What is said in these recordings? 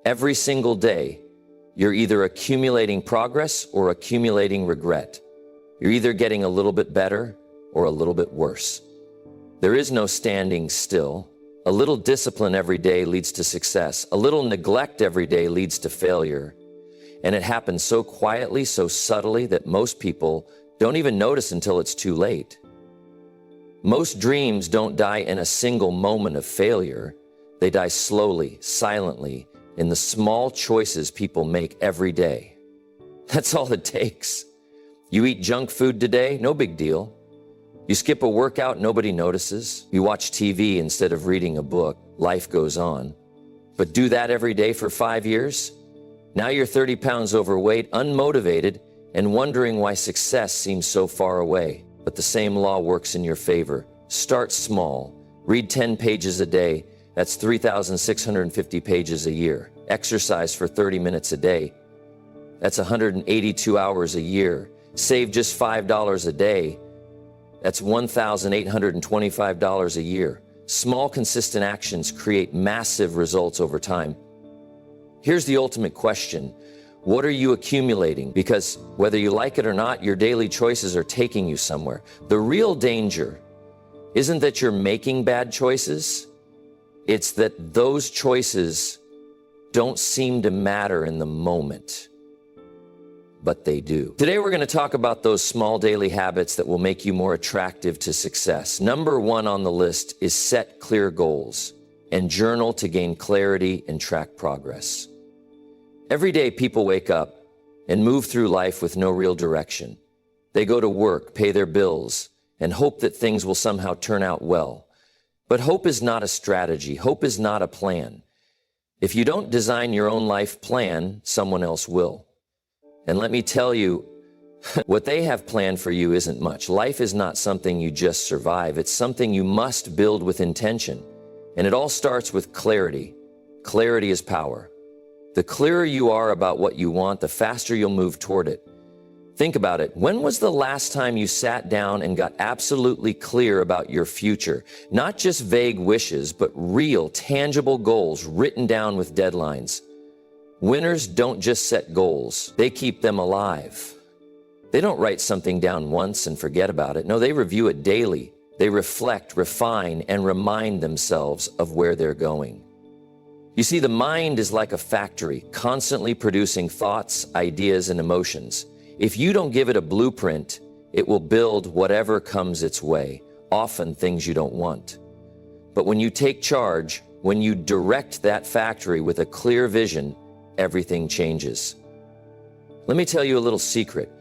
Every single day, you're either accumulating progress or accumulating regret. You're either getting a little bit better or a little bit worse. There is no standing still. A little discipline every day leads to success. A little neglect every day leads to failure. And it happens so quietly, so subtly that most people don't even notice until it's too late. Most dreams don't die in a single moment of failure. They die slowly, silently, in the small choices people make every day. That's all it takes. You eat junk food today, no big deal. You skip a workout, nobody notices. You watch TV instead of reading a book, life goes on. But do that every day for 5 years? Now you're 30 pounds overweight, unmotivated, and wondering why success seems so far away. But the same law works in your favor. Start small. Read 10 pages a day. That's 3,650 pages a year. Exercise for 30 minutes a day. That's 182 hours a year. Save just $5 a day. That's $1,825 a year. Small, consistent actions create massive results over time. Here's the ultimate question. What are you accumulating? Because whether you like it or not, your daily choices are taking you somewhere. The real danger isn't that you're making bad choices. It's that those choices don't seem to matter in the moment, but they do. Today, we're going to talk about those small daily habits that will make you more attractive to success. Number one on the list is set clear goals and journal to gain clarity and track progress. Every day, people wake up and move through life with no real direction. They go to work, pay their bills, and hope that things will somehow turn out well. But hope is not a strategy. Hope is not a plan. If you don't design your own life plan, someone else will. And let me tell you, what they have planned for you isn't much. Life is not something you just survive. It's something you must build with intention. And it all starts with clarity. Clarity is power. The clearer you are about what you want, the faster you'll move toward it. Think about it. When was the last time you sat down and got absolutely clear about your future? Not just vague wishes, but real, tangible goals written down with deadlines. Winners don't just set goals, they keep them alive. They don't write something down once and forget about it. No, they review it daily. They reflect, refine, and remind themselves of where they're going. You see, the mind is like a factory, constantly producing thoughts, ideas, and emotions. If you don't give it a blueprint, it will build whatever comes its way, often things you don't want. But when you take charge, when you direct that factory with a clear vision, everything changes. Let me tell you a little secret.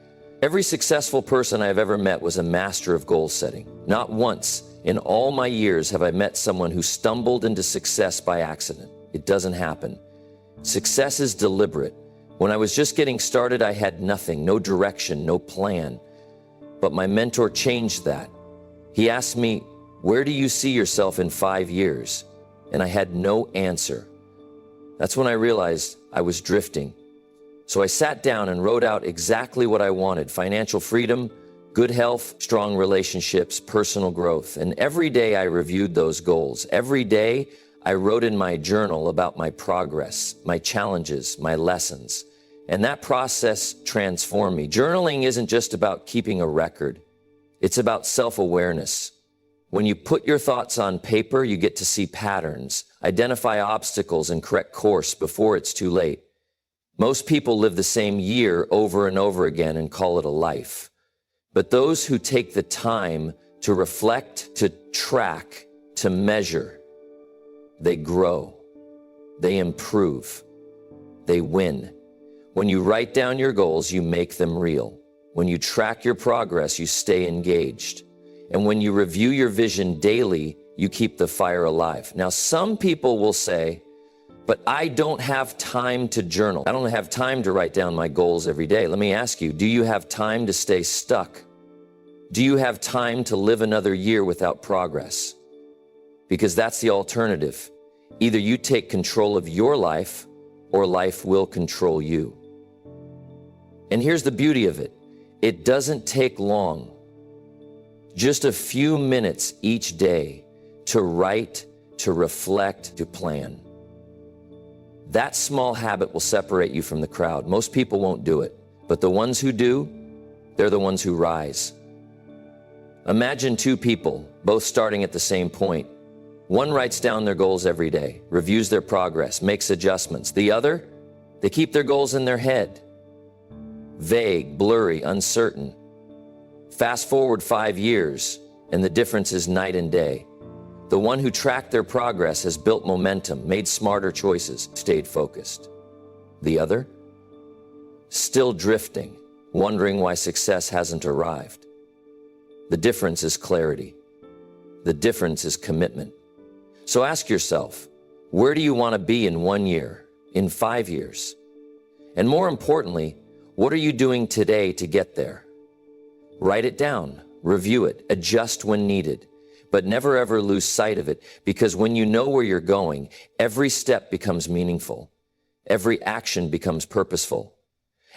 Every successful person I've ever met was a master of goal setting. Not once in all my years have I met someone who stumbled into success by accident. It doesn't happen. Success is deliberate. When I was just getting started, I had nothing, no direction, no plan. But my mentor changed that. He asked me, "Where do you see yourself in 5 years?" And I had no answer. That's when I realized I was drifting. So I sat down and wrote out exactly what I wanted: financial freedom, good health, strong relationships, personal growth. And every day I reviewed those goals. Every day I wrote in my journal about my progress, my challenges, my lessons. And that process transformed me. Journaling isn't just about keeping a record. It's about self-awareness. When you put your thoughts on paper, you get to see patterns, identify obstacles, and correct course before it's too late. Most people live the same year over and over again and call it a life. But those who take the time to reflect, to track, to measure, they grow, they improve, they win. When you write down your goals, you make them real. When you track your progress, you stay engaged. And when you review your vision daily, you keep the fire alive. Now, some people will say, "But I don't have time to journal. I don't have time to write down my goals every day." Let me ask you, do you have time to stay stuck? Do you have time to live another year without progress? Because that's the alternative. Either you take control of your life or life will control you. And here's the beauty of it. It doesn't take long. Just a few minutes each day to write, to reflect, to plan. That small habit will separate you from the crowd. Most people won't do it, but the ones who do, they're the ones who rise. Imagine two people, both starting at the same point. One writes down their goals every day, reviews their progress, makes adjustments. The other, they keep their goals in their head. Vague, blurry, uncertain. Fast forward 5 years, and the difference is night and day. The one who tracked their progress has built momentum, made smarter choices, stayed focused. The other, still drifting, wondering why success hasn't arrived. The difference is clarity. The difference is commitment. So ask yourself, where do you want to be in 1 year, in 5 years? And more importantly, what are you doing today to get there? Write it down, review it, adjust when needed, but never ever lose sight of it, because when you know where you're going, every step becomes meaningful. Every action becomes purposeful.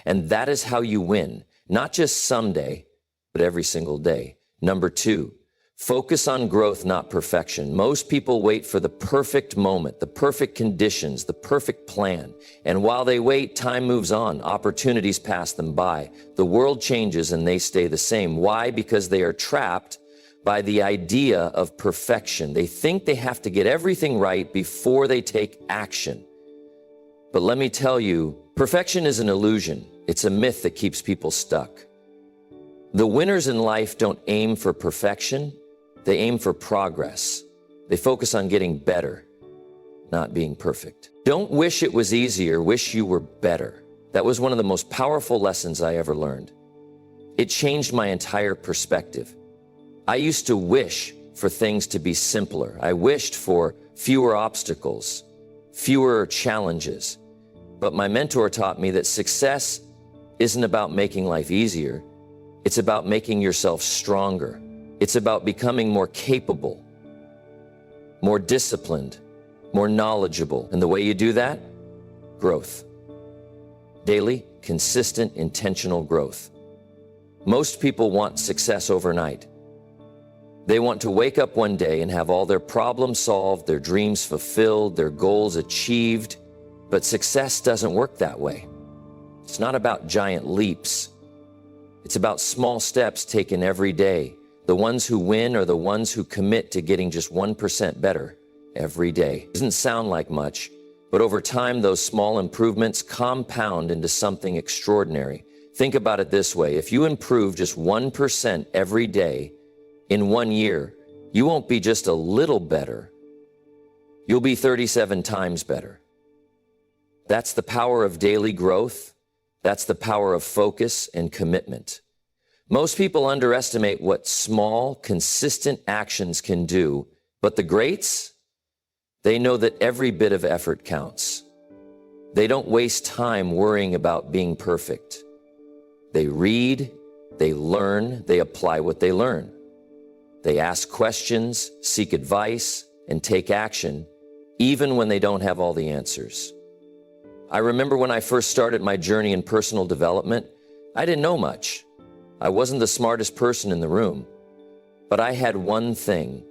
And that is how you win, not just someday, but every single day. Number 2, focus on growth, not perfection. Most people wait for the perfect moment, the perfect conditions, the perfect plan. And while they wait, time moves on. Opportunities pass them by. The world changes and they stay the same. Why? Because they are trapped by the idea of perfection. They think they have to get everything right before they take action. But let me tell you, perfection is an illusion. It's a myth that keeps people stuck. The winners in life don't aim for perfection. They aim for progress. They focus on getting better, not being perfect. Don't wish it was easier, wish you were better. That was one of the most powerful lessons I ever learned. It changed my entire perspective. I used to wish for things to be simpler. I wished for fewer obstacles, fewer challenges. But my mentor taught me that success isn't about making life easier. It's about making yourself stronger. It's about becoming more capable, more disciplined, more knowledgeable. And the way you do that? Growth. Daily, consistent, intentional growth. Most people want success overnight. They want to wake up one day and have all their problems solved, their dreams fulfilled, their goals achieved. But success doesn't work that way. It's not about giant leaps. It's about small steps taken every day. The ones who win are the ones who commit to getting just 1% better every day. Doesn't sound like much, but over time, those small improvements compound into something extraordinary. Think about it this way. If you improve just 1% every day in 1 year, you won't be just a little better. You'll be 37 times better. That's the power of daily growth. That's the power of focus and commitment. Most people underestimate what small, consistent actions can do, but the greats, they know that every bit of effort counts. They don't waste time worrying about being perfect. They read, they learn, they apply what they learn. They ask questions, seek advice, and take action, even when they don't have all the answers. I remember when I first started my journey in personal development, I didn't know much. I wasn't the smartest person in the room, but I had one thing,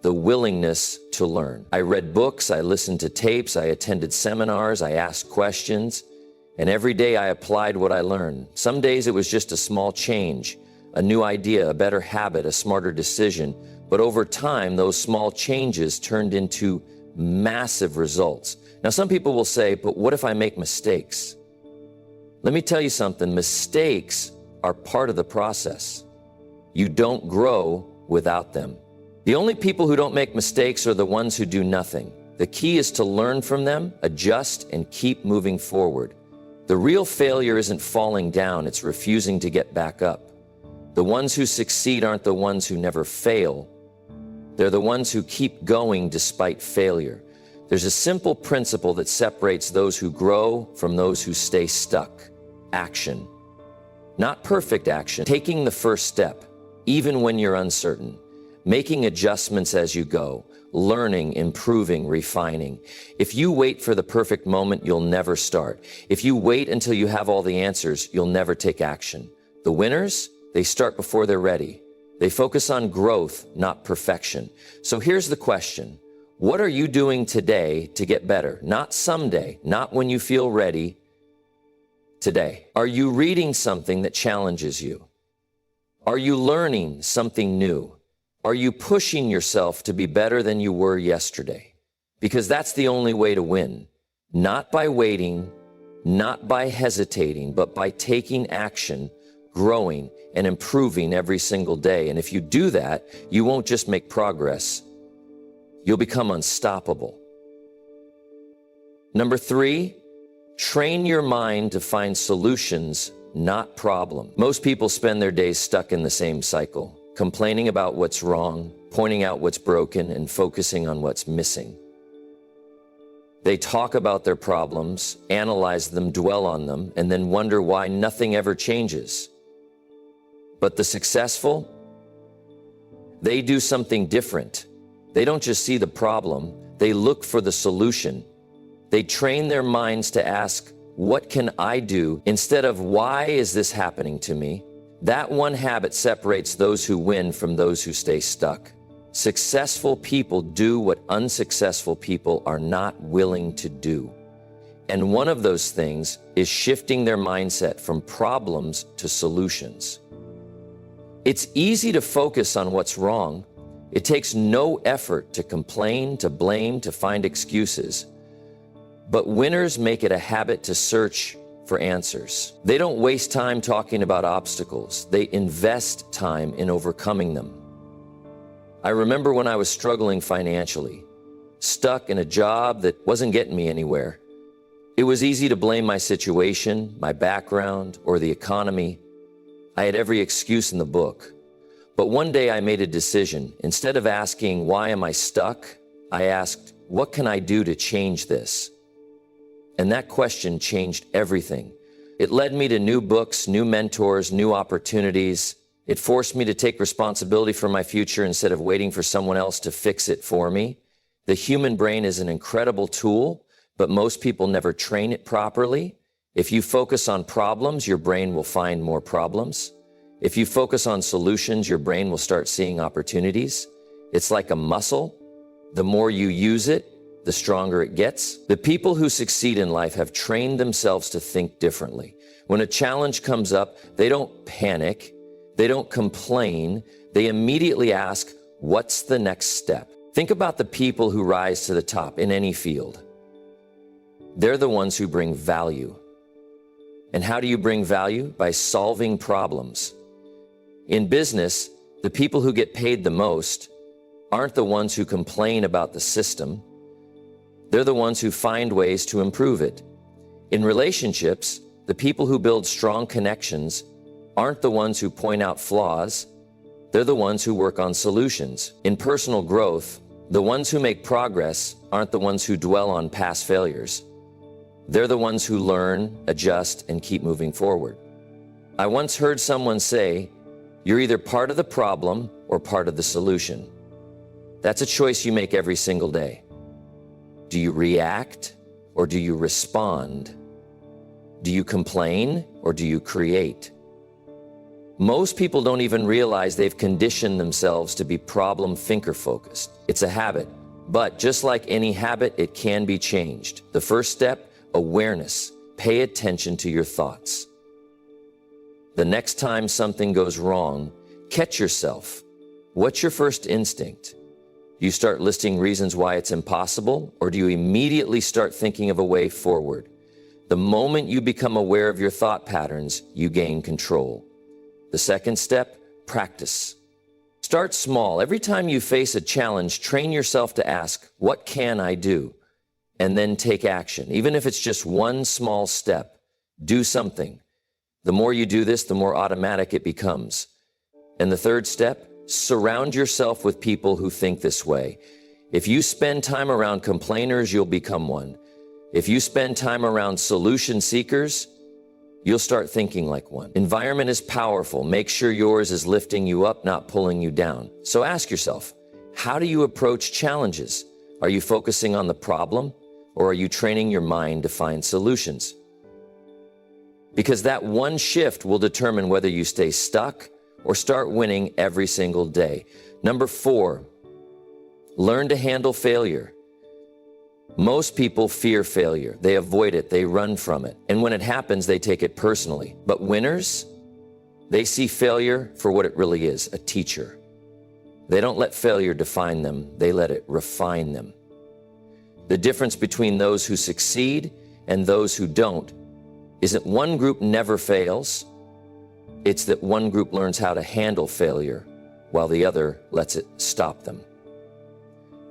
the willingness to learn. I read books, I listened to tapes, I attended seminars, I asked questions, and every day I applied what I learned. Some days it was just a small change, a new idea, a better habit, a smarter decision, but over time, those small changes turned into massive results. Now, some people will say, but what if I make mistakes? Let me tell you something, mistakes are part of the process. You don't grow without them. The only people who don't make mistakes are the ones who do nothing. The key is to learn from them, adjust, and keep moving forward. The real failure isn't falling down, it's refusing to get back up. The ones who succeed aren't the ones who never fail. They're the ones who keep going despite failure. There's a simple principle that separates those who grow from those who stay stuck. Action. Not perfect action. Taking the first step, even when you're uncertain. Making adjustments as you go. Learning, improving, refining. If you wait for the perfect moment, you'll never start. If you wait until you have all the answers, you'll never take action. The winners, they start before they're ready. They focus on growth, not perfection. So here's the question. What are you doing today to get better? Not someday, not when you feel ready, today. Are you reading something that challenges you? Are you learning something new? Are you pushing yourself to be better than you were yesterday? Because that's the only way to win. Not by waiting, not by hesitating, but by taking action, growing, and improving every single day. And if you do that, you won't just make progress, you'll become unstoppable. Number 3, train your mind to find solutions, not problems. Most people spend their days stuck in the same cycle, complaining about what's wrong, pointing out what's broken, and focusing on what's missing. They talk about their problems, analyze them, dwell on them, and then wonder why nothing ever changes. But the successful, they do something different. They don't just see the problem, they look for the solution. They train their minds to ask, what can I do? Instead of, why is this happening to me? That one habit separates those who win from those who stay stuck. Successful people do what unsuccessful people are not willing to do. And one of those things is shifting their mindset from problems to solutions. It's easy to focus on what's wrong. It takes no effort to complain, to blame, to find excuses. But winners make it a habit to search for answers. They don't waste time talking about obstacles. They invest time in overcoming them. I remember when I was struggling financially, stuck in a job that wasn't getting me anywhere. It was easy to blame my situation, my background, or the economy. I had every excuse in the book. But one day I made a decision. Instead of asking, why am I stuck? I asked, what can I do to change this? And that question changed everything. It led me to new books, new mentors, new opportunities. It forced me to take responsibility for my future instead of waiting for someone else to fix it for me. The human brain is an incredible tool, but most people never train it properly. If you focus on problems, your brain will find more problems. If you focus on solutions, your brain will start seeing opportunities. It's like a muscle. The more you use it, the stronger it gets. The people who succeed in life have trained themselves to think differently. When a challenge comes up, they don't panic. They don't complain. They immediately ask, what's the next step? Think about the people who rise to the top in any field. They're the ones who bring value. And how do you bring value? By solving problems. In business, the people who get paid the most aren't the ones who complain about the system. They're the ones who find ways to improve it. In relationships, the people who build strong connections aren't the ones who point out flaws. They're the ones who work on solutions. In personal growth, the ones who make progress aren't the ones who dwell on past failures. They're the ones who learn, adjust, and keep moving forward. I once heard someone say, you're either part of the problem or part of the solution. That's a choice you make every single day. Do you react or do you respond? Do you complain or do you create? Most people don't even realize they've conditioned themselves to be problem thinker focused. It's a habit, but just like any habit, it can be changed. The first step, awareness. Pay attention to your thoughts. The next time something goes wrong, catch yourself. What's your first instinct? Do you start listing reasons why it's impossible, or do you immediately start thinking of a way forward? The moment you become aware of your thought patterns, you gain control. The second step, practice. Start small. Every time you face a challenge, train yourself to ask, what can I do? And then take action. Even if it's just one small step, do something. The more you do this, the more automatic it becomes. And the third step, surround yourself with people who think this way. If you spend time around complainers, you'll become one. If you spend time around solution seekers, you'll start thinking like one. Environment is powerful. Make sure yours is lifting you up, not pulling you down. So ask yourself, how do you approach challenges? Are you focusing on the problem, or are you training your mind to find solutions? Because that one shift will determine whether you stay stuck or start winning every single day. Number 4, Learn to handle failure. Most people fear failure. They avoid it. They run from it. And when it happens, they take it personally. But winners, they see failure for what it really is, a teacher. They don't let failure define them. They let it refine them. The difference between those who succeed and those who don't is that one group never fails. It's that one group learns how to handle failure while the other lets it stop them.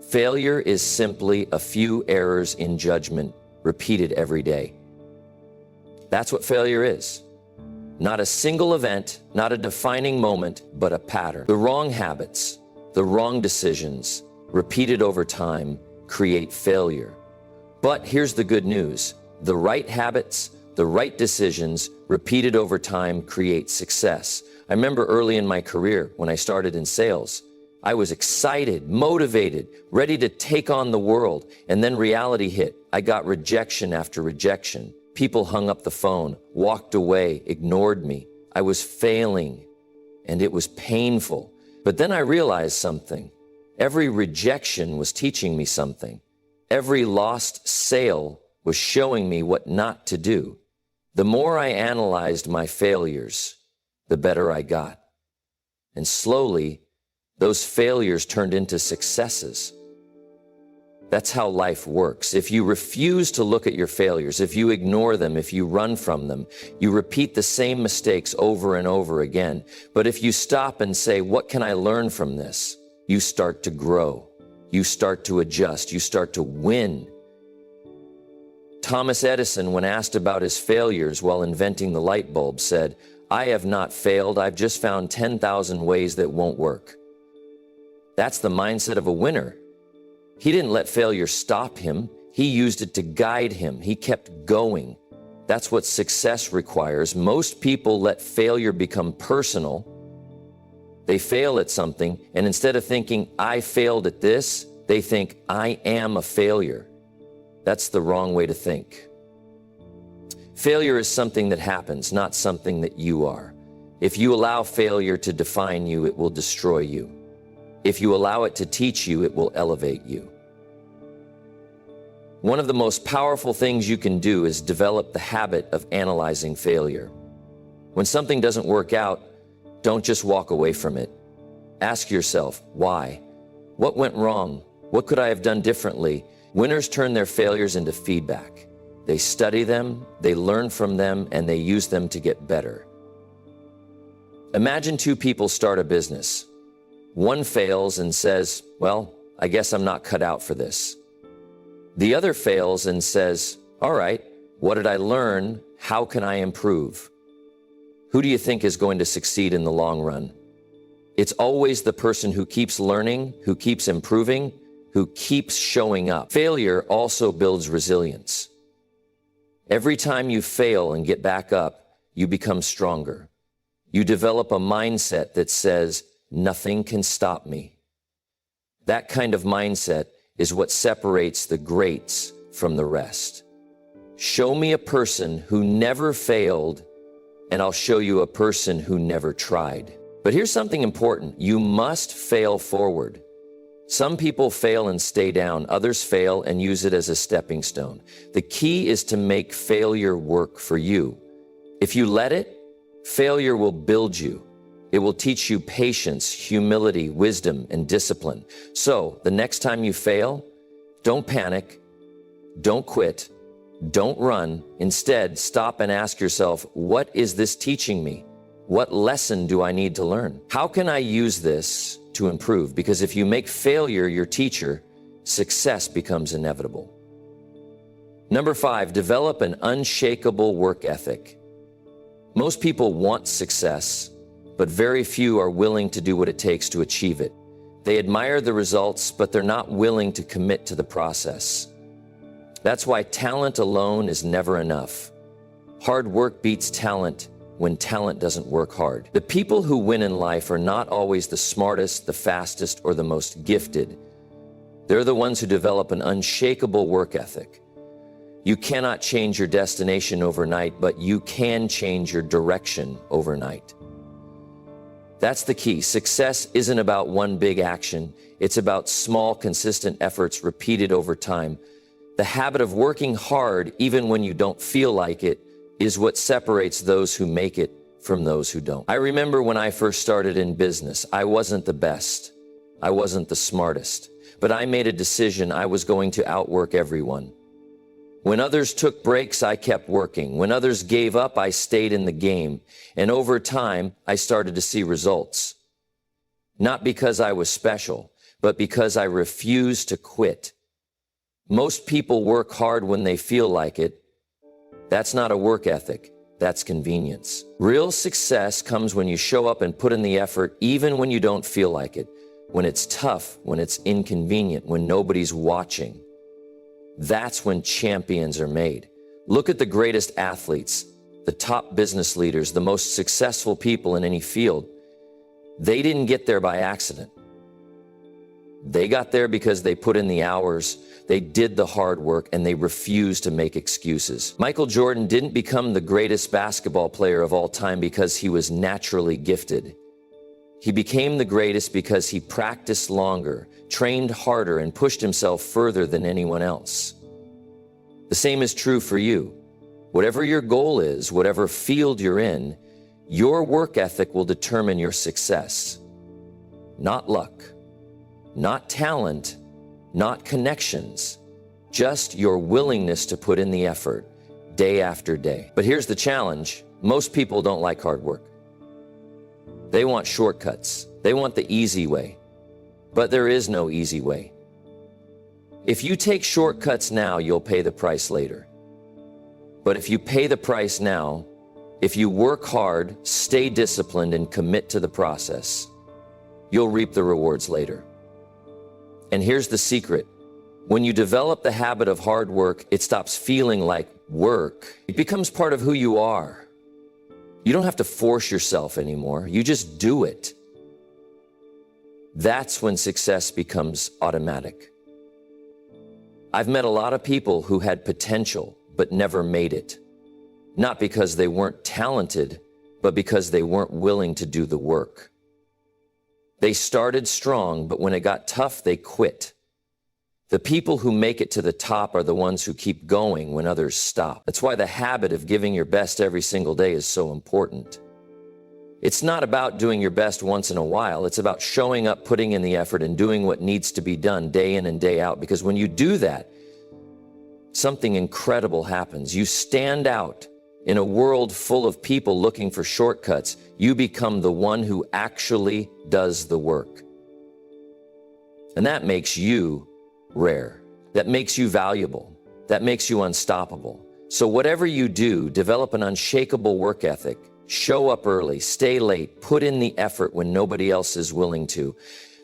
Failure is simply a few errors in judgment repeated every day. That's what failure is. Not a single event, not a defining moment, but a pattern. The wrong habits, the wrong decisions, repeated over time, create failure. But here's the good news. The right habits, the right decisions, repeated over time, create success. I remember early in my career, when I started in sales, I was excited, motivated, ready to take on the world. And then reality hit. I got rejection after rejection. People hung up the phone, walked away, ignored me. I was failing, and it was painful. But then I realized something. Every rejection was teaching me something. Every lost sale was showing me what not to do. The more I analyzed my failures, the better I got. And slowly, those failures turned into successes. That's how life works. If you refuse to look at your failures, if you ignore them, if you run from them, you repeat the same mistakes over and over again. But if you stop and say, what can I learn from this? You start to grow. You start to adjust. You start to win. Thomas Edison, when asked about his failures while inventing the light bulb, said, I have not failed. I've just found 10,000 ways that won't work. That's the mindset of a winner. He didn't let failure stop him. He used it to guide him. He kept going. That's what success requires. Most people let failure become personal. They fail at something, and instead of thinking, I failed at this, they think, I am a failure. That's the wrong way to think. Failure is something that happens, not something that you are. If you allow failure to define you, it will destroy you. If you allow it to teach you, it will elevate you. One of the most powerful things you can do is develop the habit of analyzing failure. When something doesn't work out, don't just walk away from it. Ask yourself, why? What went wrong? What could I have done differently? Winners turn their failures into feedback. They study them, they learn from them, and they use them to get better. Imagine two people start a business. One fails and says, well, I guess I'm not cut out for this. The other fails and says, all right, what did I learn? How can I improve? Who do you think is going to succeed in the long run? It's always the person who keeps learning, who keeps improving, who keeps showing up. Failure also builds resilience. Every time you fail and get back up, you become stronger. You develop a mindset that says, nothing can stop me. That kind of mindset is what separates the greats from the rest. Show me a person who never failed, and I'll show you a person who never tried. But here's something important. You must fail forward. Some people fail and stay down. Others fail and use it as a stepping stone. The key is to make failure work for you. If you let it, failure will build you. It will teach you patience, humility, wisdom, and discipline. So the next time you fail, don't panic, don't quit, don't run. Instead, stop and ask yourself, what is this teaching me? What lesson do I need to learn? How can I use this to improve? Because if you make failure your teacher, success becomes inevitable. Number 5, develop an unshakable work ethic. Most people want success, but very few are willing to do what it takes to achieve it. They admire the results, but they're not willing to commit to the process. That's why talent alone is never enough. Hard work beats talent when talent doesn't work hard. The people who win in life are not always the smartest, the fastest, or the most gifted. They're the ones who develop an unshakable work ethic. You cannot change your destination overnight, but you can change your direction overnight. That's the key. Success isn't about one big action. It's about small, consistent efforts repeated over time. The habit of working hard, even when you don't feel like it, is what separates those who make it from those who don't. I remember when I first started in business, I wasn't the best. I wasn't the smartest. But I made a decision I was going to outwork everyone. When others took breaks, I kept working. When others gave up, I stayed in the game. And over time, I started to see results. Not because I was special, but because I refused to quit. Most people work hard when they feel like it. That's not a work ethic. That's convenience. Real success comes when you show up and put in the effort, even when you don't feel like it, when it's tough, when it's inconvenient, when nobody's watching. That's when champions are made. Look at the greatest athletes, the top business leaders, the most successful people in any field. They didn't get there by accident. They got there because they put in the hours, they did the hard work, and they refused to make excuses. Michael Jordan didn't become the greatest basketball player of all time because he was naturally gifted. He became the greatest because he practiced longer, trained harder, and pushed himself further than anyone else. The same is true for you. Whatever your goal is, whatever field you're in, your work ethic will determine your success. Not luck, not talent, not connections, just your willingness to put in the effort day after day. But here's the challenge. Most people don't like hard work. They want shortcuts. They want the easy way. But there is no easy way. If you take shortcuts now, you'll pay the price later. But if you pay the price now, if you work hard, stay disciplined, and commit to the process, you'll reap the rewards later. And here's the secret. When you develop the habit of hard work, it stops feeling like work. It becomes part of who you are. You don't have to force yourself anymore. You just do it. That's when success becomes automatic. I've met a lot of people who had potential but never made it. Not because they weren't talented, but because they weren't willing to do the work. They started strong, but when it got tough, they quit. The people who make it to the top are the ones who keep going when others stop. That's why the habit of giving your best every single day is so important. It's not about doing your best once in a while. It's about showing up, putting in the effort, and doing what needs to be done day in and day out. Because when you do that, something incredible happens. You stand out in a world full of people looking for shortcuts. You become the one who actually does the work. And that makes you rare. That makes you valuable. That makes you unstoppable. So whatever you do, develop an unshakable work ethic. Show up early, stay late, put in the effort when nobody else is willing to.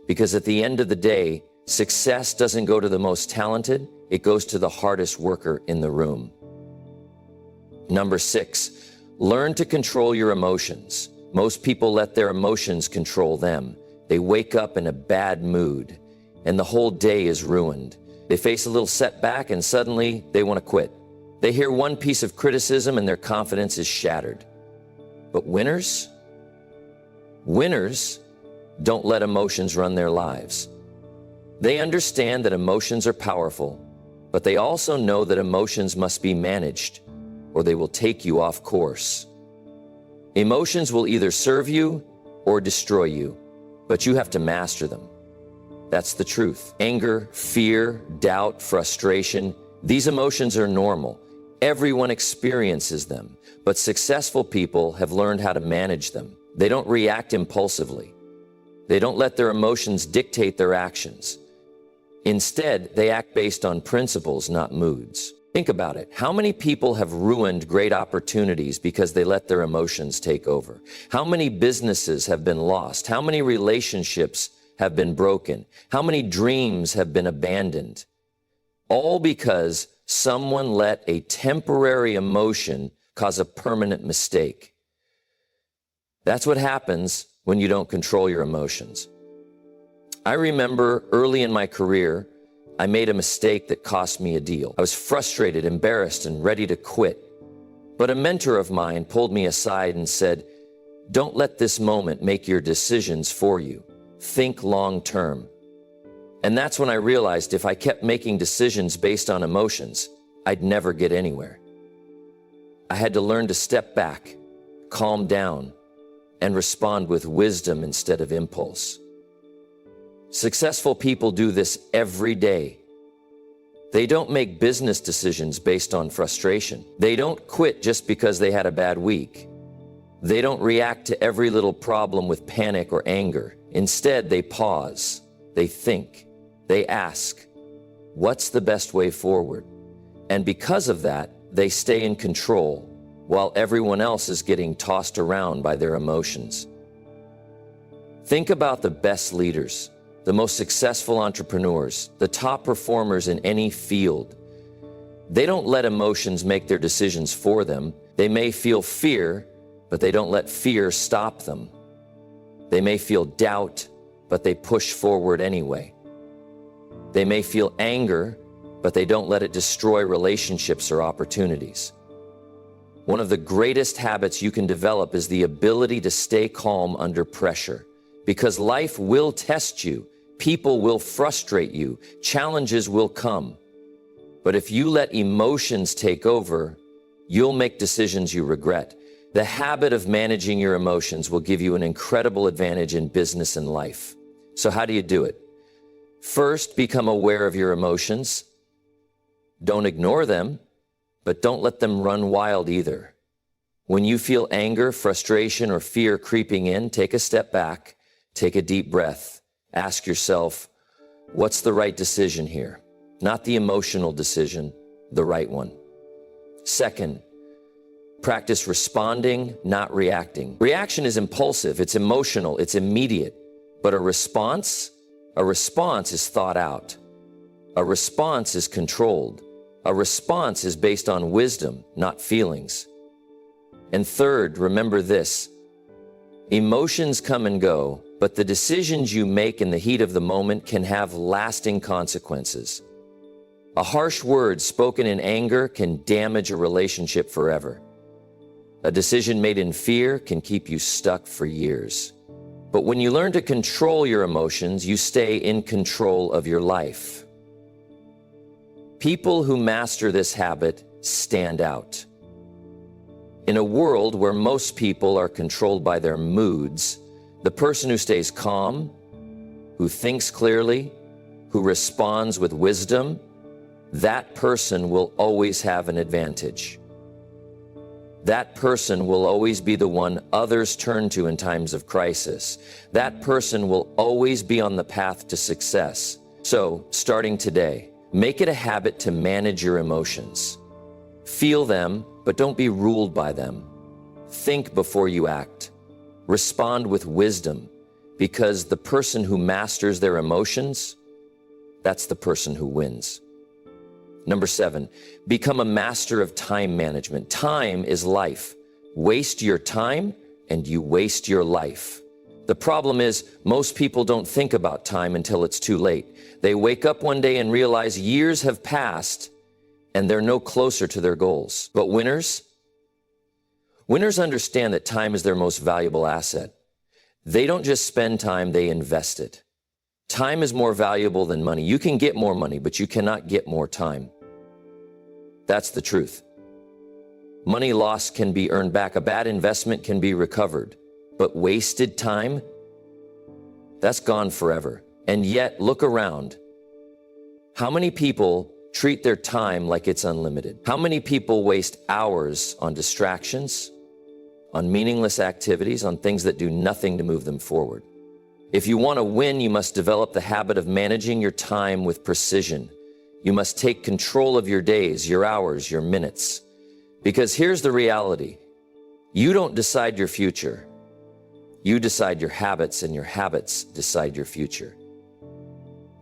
Because at the end of the day, success doesn't go to the most talented, it goes to the hardest worker in the room. Number 6, learn to control your emotions. Most people let their emotions control them. They wake up in a bad mood, and the whole day is ruined. They face a little setback and suddenly they want to quit. They hear one piece of criticism and their confidence is shattered. But winners don't let emotions run their lives. They understand that emotions are powerful, but they also know that emotions must be managed or they will take you off course. Emotions will either serve you or destroy you, but you have to master them. That's the truth. Anger, fear, doubt, frustration, these emotions are normal. Everyone experiences them, but successful people have learned how to manage them. They don't react impulsively. They don't let their emotions dictate their actions. Instead, they act based on principles, not moods. Think about it. How many people have ruined great opportunities because they let their emotions take over? How many businesses have been lost? How many relationships have been broken? How many dreams have been abandoned? All because someone let a temporary emotion cause a permanent mistake. That's what happens when you don't control your emotions. I remember early in my career, I made a mistake that cost me a deal. I was frustrated, embarrassed, and ready to quit. But a mentor of mine pulled me aside and said, Don't let this moment make your decisions for you. Think long term. And that's when I realized if I kept making decisions based on emotions, I'd never get anywhere. I had to learn to step back, calm down, and respond with wisdom instead of impulse. Successful people do this every day. They don't make business decisions based on frustration. They don't quit just because they had a bad week. They don't react to every little problem with panic or anger. Instead, they pause, they think, they ask, what's the best way forward? And because of that, they stay in control while everyone else is getting tossed around by their emotions. Think about the best leaders, the most successful entrepreneurs, the top performers in any field. They don't let emotions make their decisions for them. They may feel fear, but they don't let fear stop them. They may feel doubt, but they push forward anyway. They may feel anger, but they don't let it destroy relationships or opportunities. One of the greatest habits you can develop is the ability to stay calm under pressure, because life will test you. People will frustrate you. Challenges will come. But if you let emotions take over, you'll make decisions you regret. The habit of managing your emotions will give you an incredible advantage in business and life. So how do you do it? First, become aware of your emotions. Don't ignore them, but don't let them run wild either. When you feel anger, frustration, or fear creeping in, take a step back, take a deep breath. Ask yourself, what's the right decision here? Not the emotional decision, the right one. Second, practice responding, not reacting. Reaction is impulsive, it's emotional, it's immediate. But a response is thought out. A response is controlled. A response is based on wisdom, not feelings. And third, remember this: emotions come and go, but the decisions you make in the heat of the moment can have lasting consequences. A harsh word spoken in anger can damage a relationship forever. A decision made in fear can keep you stuck for years. But when you learn to control your emotions, you stay in control of your life. People who master this habit stand out. In a world where most people are controlled by their moods, the person who stays calm, who thinks clearly, who responds with wisdom, that person will always have an advantage. That person will always be the one others turn to in times of crisis. That person will always be on the path to success. So, starting today, make it a habit to manage your emotions. Feel them, but don't be ruled by them. Think before you act. Respond with wisdom, because the person who masters their emotions, that's the person who wins. Number 7, become a master of time management. Time is life. Waste your time and you waste your life. The problem is most people don't think about time until it's too late. They wake up one day and realize years have passed and they're no closer to their goals. But winners understand that time is their most valuable asset. They don't just spend time, they invest it. Time is more valuable than money. You can get more money, but you cannot get more time. That's the truth. Money lost can be earned back. A bad investment can be recovered. But wasted time, that's gone forever. And yet, look around. How many people treat their time like it's unlimited? How many people waste hours on distractions, on meaningless activities, on things that do nothing to move them forward? If you want to win, you must develop the habit of managing your time with precision. You must take control of your days, your hours, your minutes. Because here's the reality. You don't decide your future. You decide your habits, and your habits decide your future.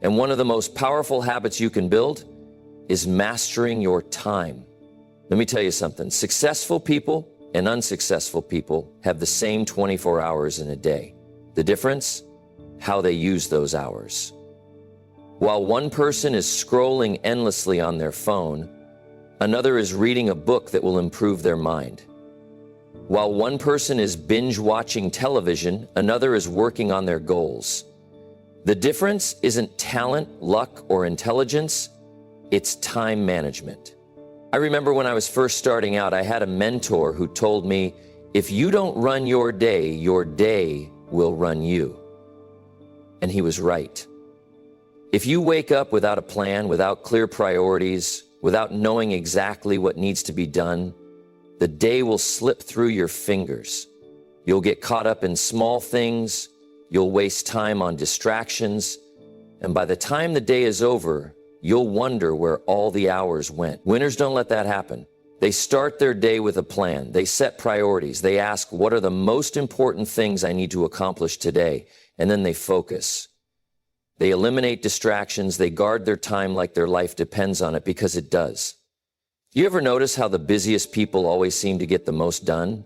And one of the most powerful habits you can build is mastering your time. Let me tell you something. Successful people and unsuccessful people have the same 24 hours in a day. The difference? How they use those hours. While one person is scrolling endlessly on their phone, another is reading a book that will improve their mind. While one person is binge watching television, another is working on their goals. The difference isn't talent, luck, or intelligence, it's time management. I remember when I was first starting out, I had a mentor who told me, if you don't run your day will run you. And he was right. If you wake up without a plan, without clear priorities, without knowing exactly what needs to be done, the day will slip through your fingers. You'll get caught up in small things, you'll waste time on distractions, and by the time the day is over, you'll wonder where all the hours went. Winners don't let that happen. They start their day with a plan. They set priorities. They ask, what are the most important things I need to accomplish today? And then they focus. They eliminate distractions. They guard their time like their life depends on it, because it does. You ever notice how the busiest people always seem to get the most done?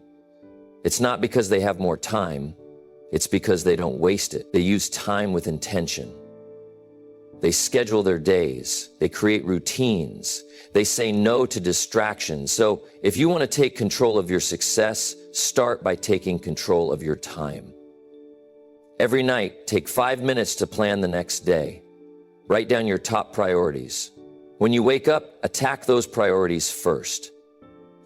It's not because they have more time. It's because they don't waste it. They use time with intention. They schedule their days. They create routines. They say no to distractions. So if you want to take control of your success, start by taking control of your time. Every night, take 5 minutes to plan the next day. Write down your top priorities. When you wake up, attack those priorities first.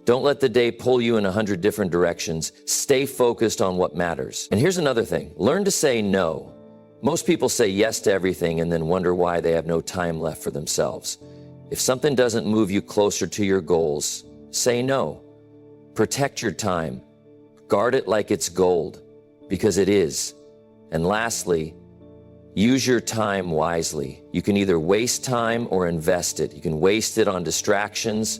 Don't let the day pull you in 100 different directions. Stay focused on what matters. And here's another thing. Learn to say no. Most people say yes to everything and then wonder why they have no time left for themselves. If something doesn't move you closer to your goals, say no. Protect your time. Guard it like it's gold, because it is. And lastly, use your time wisely. You can either waste time or invest it. You can waste it on distractions,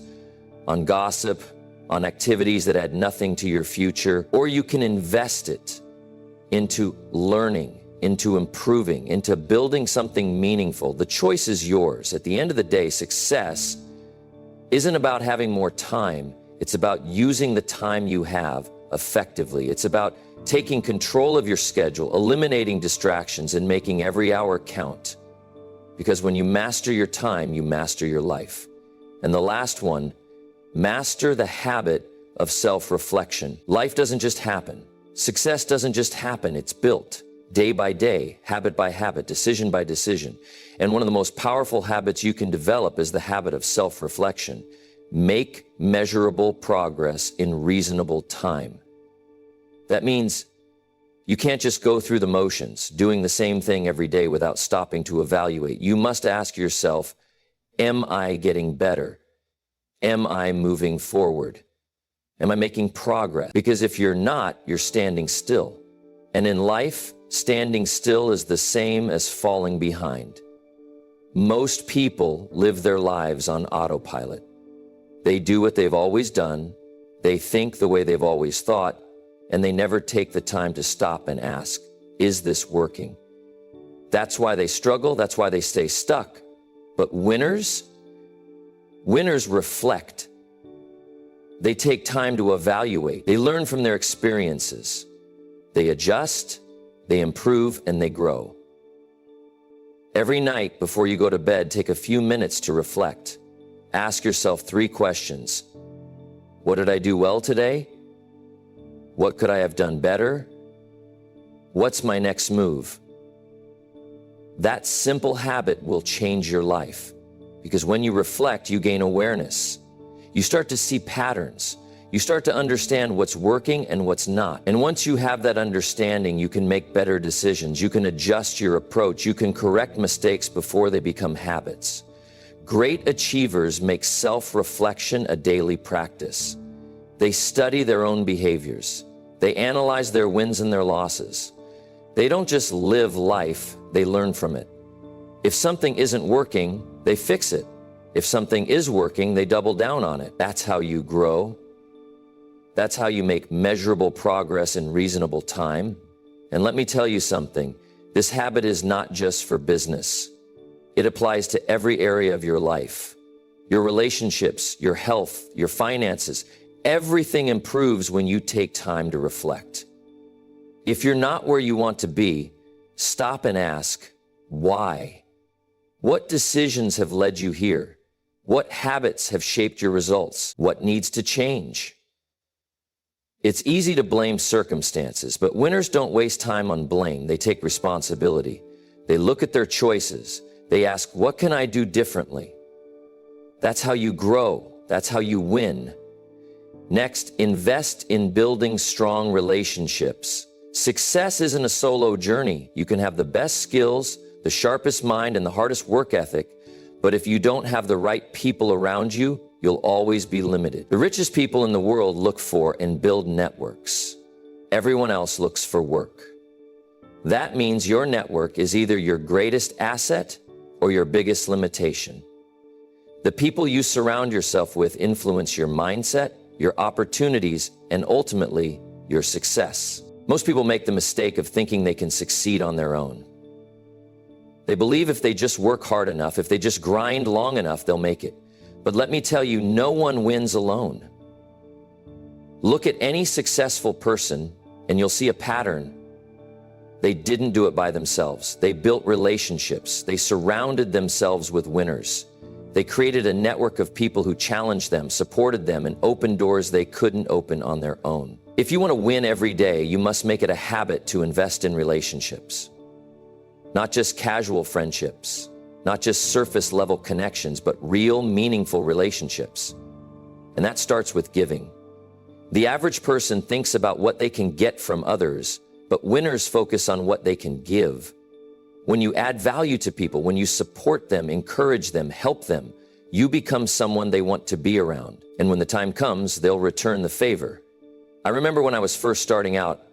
on gossip, on activities that add nothing to your future, or you can invest it into learning, into improving, into building something meaningful. The choice is yours. At the end of the day, success isn't about having more time. It's about using the time you have effectively. It's about taking control of your schedule, eliminating distractions, and making every hour count. Because when you master your time, you master your life. And the last one, master the habit of self-reflection. Life doesn't just happen. Success doesn't just happen. It's built day by day, habit by habit, decision by decision. And one of the most powerful habits you can develop is the habit of self-reflection. Make measurable progress in reasonable time. That means you can't just go through the motions, doing the same thing every day without stopping to evaluate. You must ask yourself, am I getting better? Am I moving forward? Am I making progress? Because if you're not, you're standing still. And in life, standing still is the same as falling behind. Most people live their lives on autopilot. They do what they've always done, they think the way they've always thought, and they never take the time to stop and ask, is this working? That's why they struggle, that's why they stay stuck. But winners reflect. They take time to evaluate. They learn from their experiences. They adjust, they improve, and they grow. Every night before you go to bed, take a few minutes to reflect. Ask yourself 3 questions. What did I do well today? What could I have done better? What's my next move? That simple habit will change your life, because when you reflect, you gain awareness. You start to see patterns. You start to understand what's working and what's not. And once you have that understanding, you can make better decisions. You can adjust your approach. You can correct mistakes before they become habits. Great achievers make self-reflection a daily practice. They study their own behaviors. They analyze their wins and their losses. They don't just live life, they learn from it. If something isn't working, they fix it. If something is working, they double down on it. That's how you grow. That's how you make measurable progress in reasonable time. And let me tell you something, this habit is not just for business. It applies to every area of your life. Your relationships, your health, your finances. Everything improves when you take time to reflect. If you're not where you want to be, stop and ask, why? What decisions have led you here? What habits have shaped your results? What needs to change? It's easy to blame circumstances, but winners don't waste time on blame. They take responsibility. They look at their choices. They ask, what can I do differently? That's how you grow. That's how you win. Next, invest in building strong relationships. Success isn't a solo journey. You can have the best skills, the sharpest mind, and the hardest work ethic, but if you don't have the right people around you, you'll always be limited. The richest people in the world look for and build networks. Everyone else looks for work. That means your network is either your greatest asset or your biggest limitation. The people you surround yourself with influence your mindset, your opportunities, and ultimately, your success. Most people make the mistake of thinking they can succeed on their own. They believe if they just work hard enough, if they just grind long enough, they'll make it. But let me tell you, no one wins alone. Look at any successful person and you'll see a pattern. They didn't do it by themselves. They built relationships. They surrounded themselves with winners. They created a network of people who challenged them, supported them, and opened doors they couldn't open on their own. If you want to win every day, you must make it a habit to invest in relationships. Not just casual friendships, not just surface level connections, but real, meaningful relationships. And that starts with giving. The average person thinks about what they can get from others, but winners focus on what they can give. When you add value to people, when you support them, encourage them, help them, you become someone they want to be around. And when the time comes, they'll return the favor. I remember when I was first starting out,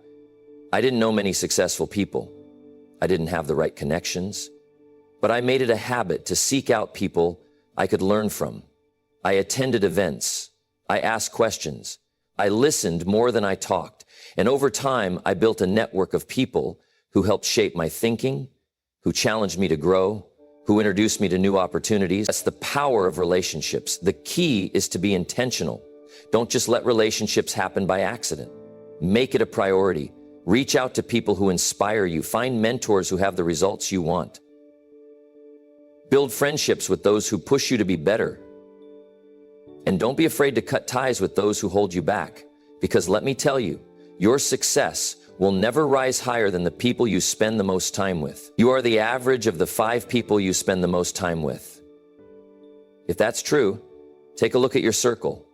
I didn't know many successful people. I didn't have the right connections, but I made it a habit to seek out people I could learn from. I attended events. I asked questions. I listened more than I talked. And over time, I built a network of people who helped shape my thinking, who challenged me to grow, who introduced me to new opportunities. That's the power of relationships. The key is to be intentional. Don't just let relationships happen by accident. Make it a priority. Reach out to people who inspire you. Find mentors who have the results you want. Build friendships with those who push you to be better. And don't be afraid to cut ties with those who hold you back. Because let me tell you, your success will never rise higher than the people you spend the most time with. You are the average of the 5 people you spend the most time with. If that's true, take a look at your circle.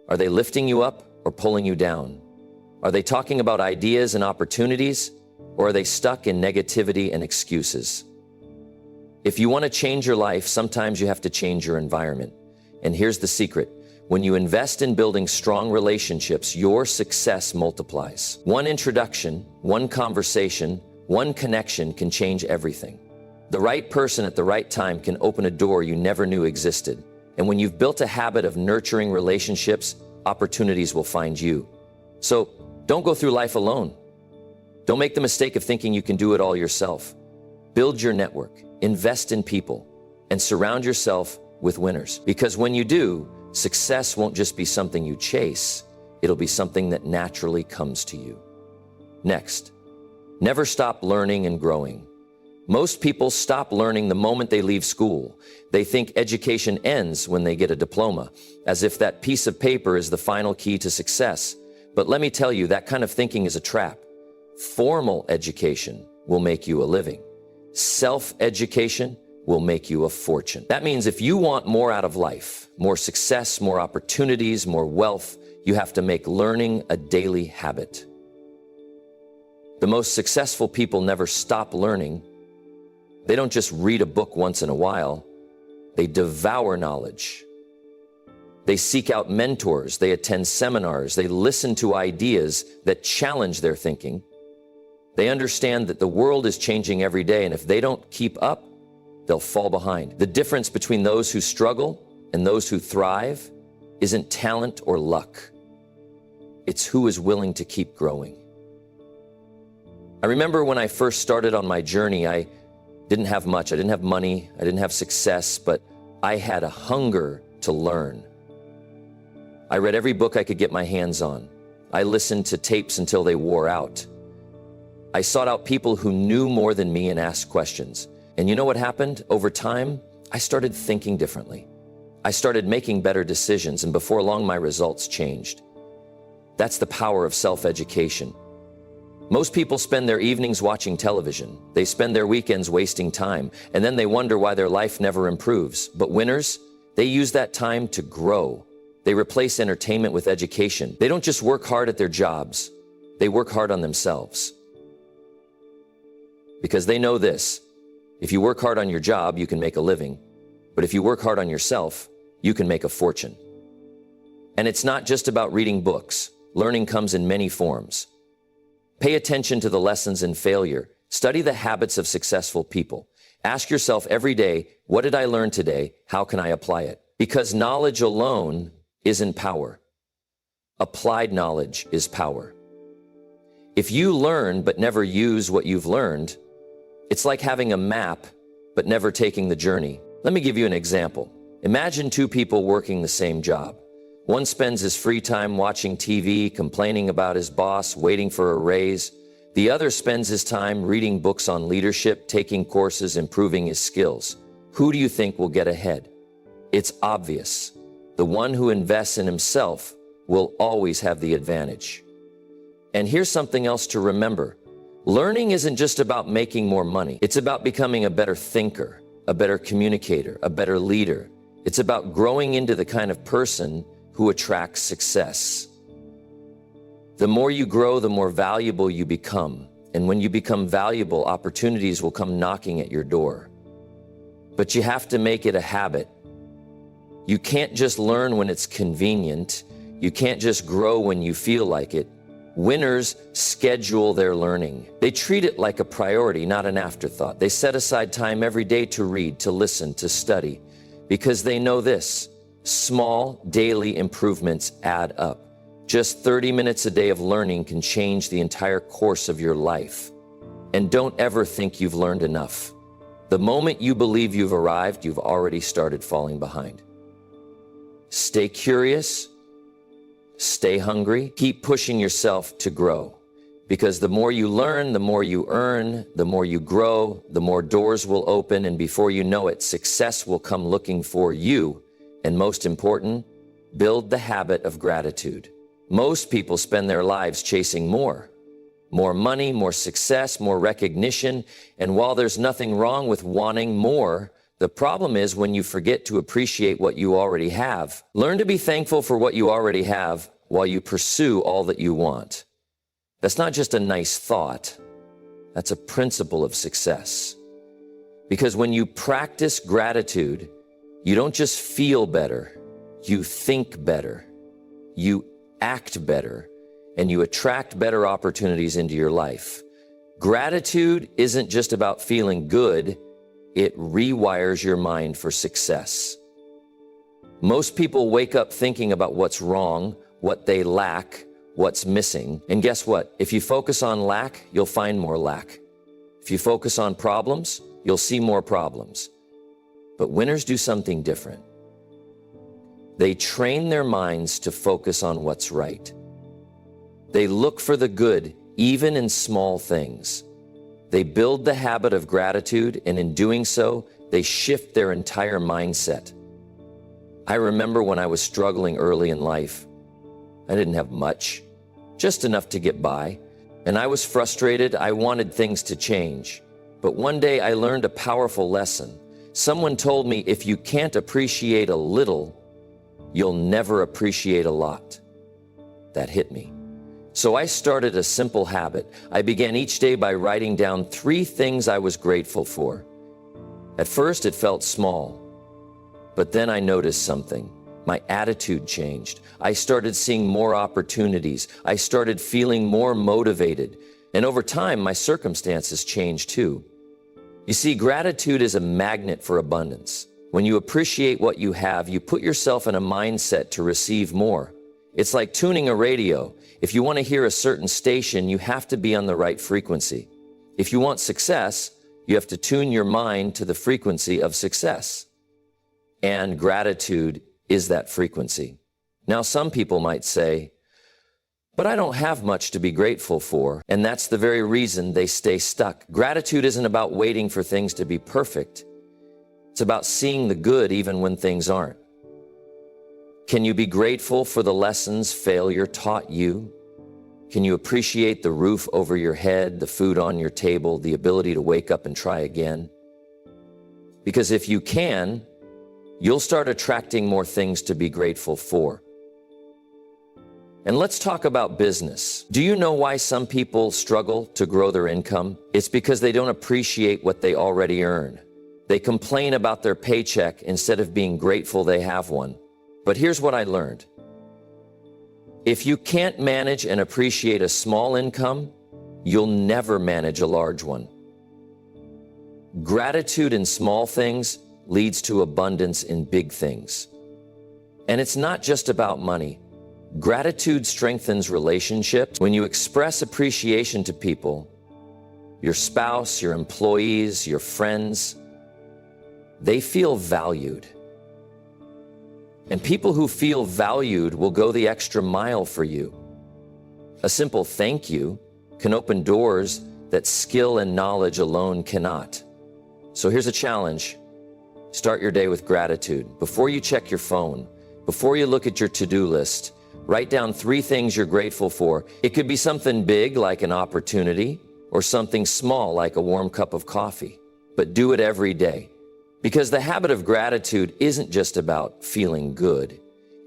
Are they lifting you up or pulling you down? Are they talking about ideas and opportunities, or are they stuck in negativity and excuses? If you want to change your life, sometimes you have to change your environment. And here's the secret. When you invest in building strong relationships, your success multiplies. One introduction, one conversation, one connection can change everything. The right person at the right time can open a door you never knew existed. And when you've built a habit of nurturing relationships, opportunities will find you. So don't go through life alone. Don't make the mistake of thinking you can do it all yourself. Build your network, invest in people, and surround yourself with winners. Because when you do, success won't just be something you chase, it'll be something that naturally comes to you. Next, never stop learning and growing. Most people stop learning the moment they leave school. They think education ends when they get a diploma, as if that piece of paper is the final key to success. But let me tell you, that kind of thinking is a trap. Formal education will make you a living. Self-education will make you a fortune. That means if you want more out of life, more success, more opportunities, more wealth, you have to make learning a daily habit. The most successful people never stop learning. They don't just read a book once in a while. They devour knowledge. They seek out mentors. They attend seminars. They listen to ideas that challenge their thinking. They understand that the world is changing every day, and if they don't keep up, they'll fall behind. The difference between those who struggle and those who thrive isn't talent or luck. It's who is willing to keep growing. I remember when I first started on my journey, I didn't have much. I didn't have money. I didn't have success, but I had a hunger to learn. I read every book I could get my hands on. I listened to tapes until they wore out. I sought out people who knew more than me and asked questions. And you know what happened? Over time, I started thinking differently. I started making better decisions, and before long, my results changed. That's the power of self-education. Most people spend their evenings watching television. They spend their weekends wasting time, and then they wonder why their life never improves. But winners, they use that time to grow. They replace entertainment with education. They don't just work hard at their jobs. They work hard on themselves. Because they know this: if you work hard on your job, you can make a living. But if you work hard on yourself, you can make a fortune. And it's not just about reading books. Learning comes in many forms. Pay attention to the lessons in failure. Study the habits of successful people. Ask yourself every day, what did I learn today? How can I apply it? Because knowledge alone isn't power. Applied knowledge is power. If you learn but never use what you've learned, it's like having a map but never taking the journey. Let me give you an example. Imagine two people working the same job. One spends his free time watching TV, complaining about his boss, waiting for a raise. The other spends his time reading books on leadership, taking courses, improving his skills. Who do you think will get ahead? It's obvious. The one who invests in himself will always have the advantage. And here's something else to remember. Learning isn't just about making more money. It's about becoming a better thinker, a better communicator, a better leader. It's about growing into the kind of person who attracts success. The more you grow, the more valuable you become. And when you become valuable, opportunities will come knocking at your door. But you have to make it a habit. You can't just learn when it's convenient. You can't just grow when you feel like it. Winners schedule their learning. They treat it like a priority, not an afterthought. They set aside time every day to read, to listen, to study, because they know this: small daily improvements add up. Just 30 minutes a day of learning can change the entire course of your life. And don't ever think you've learned enough. The moment you believe you've arrived, you've already started falling behind. Stay curious. Stay hungry. Keep pushing yourself to grow. Because the more you learn, the more you earn, the more you grow, the more doors will open, and before you know it, success will come looking for you. And most important, build the habit of gratitude. Most people spend their lives chasing more money, more success, more recognition. And while there's nothing wrong with wanting more, the problem is when you forget to appreciate what you already have. Learn to be thankful for what you already have while you pursue all that you want. That's not just a nice thought. That's a principle of success. Because when you practice gratitude, you don't just feel better, you think better, you act better, and you attract better opportunities into your life. Gratitude isn't just about feeling good, it rewires your mind for success. Most people wake up thinking about what's wrong, what they lack, what's missing. And guess what? If you focus on lack, you'll find more lack. If you focus on problems, you'll see more problems. But winners do something different. They train their minds to focus on what's right. They look for the good, even in small things. They build the habit of gratitude, and in doing so, they shift their entire mindset. I remember when I was struggling early in life. I didn't have much, just enough to get by. And I was frustrated. I wanted things to change. But one day I learned a powerful lesson. Someone told me, if you can't appreciate a little, you'll never appreciate a lot. That hit me. So I started a simple habit. I began each day by writing down 3 things I was grateful for. At first it felt small, but then I noticed something. My attitude changed. I started seeing more opportunities. I started feeling more motivated. And over time, my circumstances changed too. You see, gratitude is a magnet for abundance. When you appreciate what you have, you put yourself in a mindset to receive more. It's like tuning a radio. If you want to hear a certain station, you have to be on the right frequency. If you want success, you have to tune your mind to the frequency of success. And gratitude is that frequency. Now, some people might say, but I don't have much to be grateful for, and that's the very reason they stay stuck. Gratitude isn't about waiting for things to be perfect. It's about seeing the good even when things aren't. Can you be grateful for the lessons failure taught you? Can you appreciate the roof over your head, the food on your table, the ability to wake up and try again? Because if you can, you'll start attracting more things to be grateful for. And let's talk about business. Do you know why some people struggle to grow their income? It's because they don't appreciate what they already earn. They complain about their paycheck instead of being grateful they have one. But here's what I learned. If you can't manage and appreciate a small income, you'll never manage a large one. Gratitude in small things leads to abundance in big things. And it's not just about money. Gratitude strengthens relationships. When you express appreciation to people, your spouse, your employees, your friends, they feel valued. And people who feel valued will go the extra mile for you. A simple thank you can open doors that skill and knowledge alone cannot. So here's a challenge. Start your day with gratitude. Before you check your phone, before you look at your to-do list, write down 3 things you're grateful for. It could be something big like an opportunity or something small like a warm cup of coffee, but do it every day. Because the habit of gratitude isn't just about feeling good.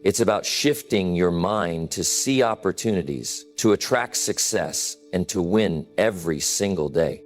It's about shifting your mind to see opportunities, to attract success, and to win every single day.